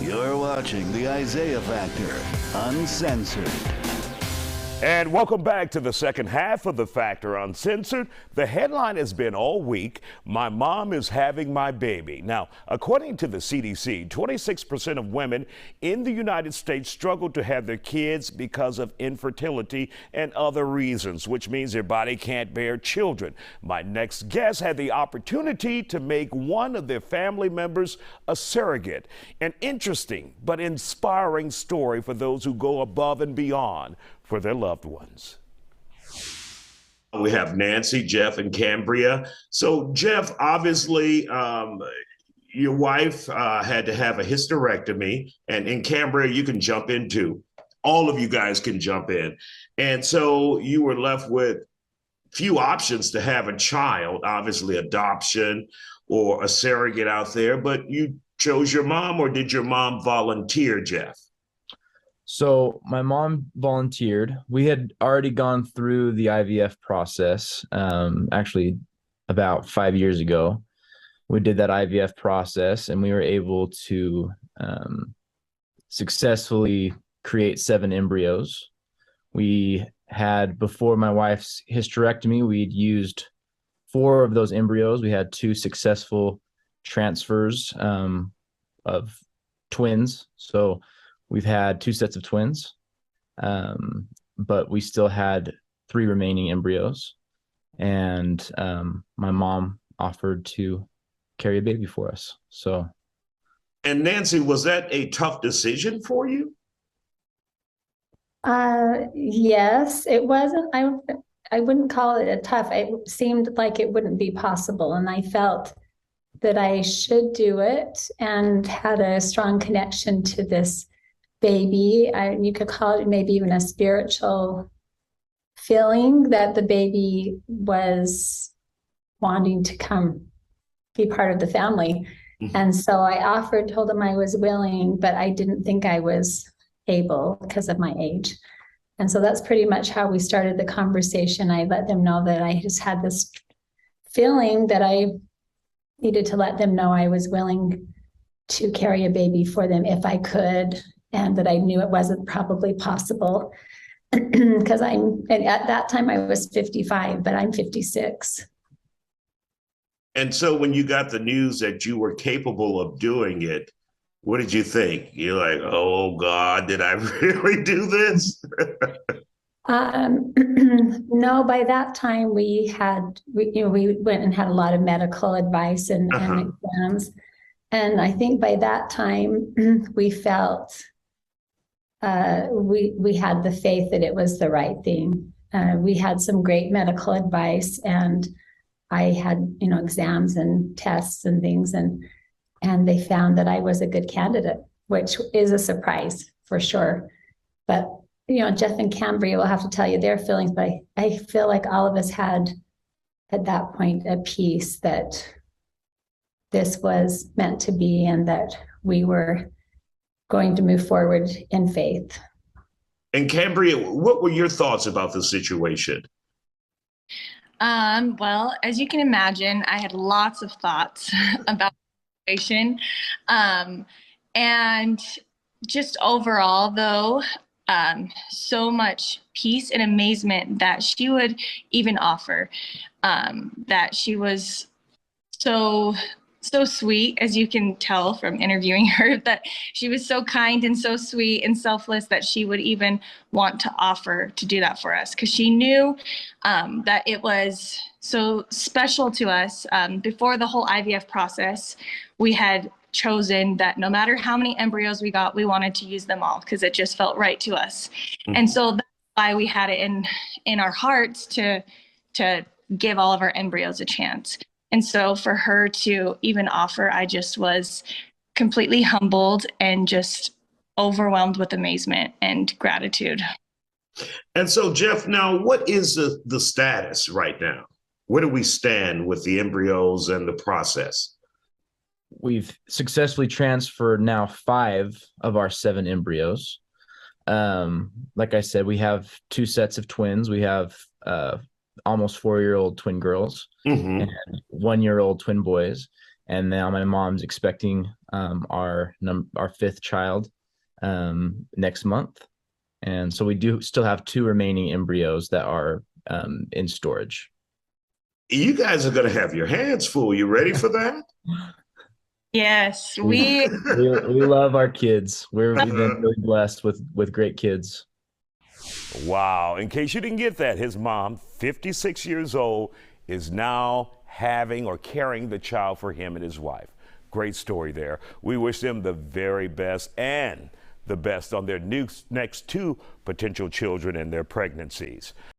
You're watching the Isaiah Factor Uncensored. And welcome back to the second half of The Factor Uncensored. The headline has been all week, "My mom is having my baby." Now, according to the CDC, 26% of women in the United States struggle to have their kids because of infertility and other reasons, which means their body can't bear children. My next guest had the opportunity to make one of their family members a surrogate. An interesting but inspiring story for those who go above and beyond for their loved ones. We have Nancy, Jeff, and Cambria. So Jeff, obviously, your wife had to have a hysterectomy, and in Cambria, you can jump in too. All of you guys can jump in. And so you were left with few options to have a child, obviously adoption or a surrogate out there, but you chose your mom, or did your mom volunteer, Jeff? So my mom volunteered. We had already gone through the IVF process, actually about 5 years ago. We did that IVF process, and we were able to successfully create 7 embryos. We had, before my wife's hysterectomy, we'd used 4 of those embryos. We had 2 successful transfers of twins. So we've had 2 sets of twins, but we still had 3 remaining embryos. And my mom offered to carry a baby for us. So. And Nancy, was that a tough decision for you? Yes, it wasn't. I wouldn't call it a tough. It seemed like it wouldn't be possible. And I felt that I should do it and had a strong connection to this baby. You could call it maybe even a spiritual feeling that the baby was wanting to come be part of the family. Mm-hmm. And so I told him I was willing, but I didn't think I was able because of my age. And so that's pretty much how we started the conversation. I let them know that I just had this feeling that I needed to let them know I was willing to carry a baby for them if I could, and that I knew it wasn't probably possible because at that time I was 55, but I'm 56. And so when you got the news that you were capable of doing it, what did you think? You're like, oh God, did I really do this? No, by that time we went and had a lot of medical advice and exams. And I think by that time we felt we had the faith that it was the right thing. We had some great medical advice, and I had, exams and tests and things, and they found that I was a good candidate, which is a surprise for sure. But, Jeff and Cambria will have to tell you their feelings, but I feel like all of us had at that point a peace that this was meant to be and that we were going to move forward in faith. And Cambria, what were your thoughts about the situation? Well, as you can imagine, I had lots of thoughts about the situation. And just overall, though, so much peace and amazement that she would even offer, that she was so sweet, as you can tell from interviewing her, that she was so kind and so sweet and selfless that she would even want to offer to do that for us, because she knew that it was so special to us. Before the whole IVF process, we had chosen that no matter how many embryos we got, we wanted to use them all because it just felt right to us. Mm-hmm. And so that's why we had it in our hearts to give all of our embryos a chance. And so for her to even offer, I just was completely humbled and just overwhelmed with amazement and gratitude. And so, Jeff, now what is the status right now? Where do we stand with the embryos and the process? We've successfully transferred now 5 of our 7 embryos. Like I said, we have 2 sets of twins. We have almost 4-year-old twin girls, mm-hmm. and 1-year-old twin boys. And now my mom's expecting our fifth child next month. And so we do still have 2 remaining embryos that are in storage. You guys are going to have your hands full. You ready for that? Yes, we love our kids. We've been really blessed with great kids. Wow. In case you didn't get that, his mom, 56 years old, is now having or carrying the child for him and his wife. Great story there. We wish them the very best and the best on their next 2 potential children and their pregnancies.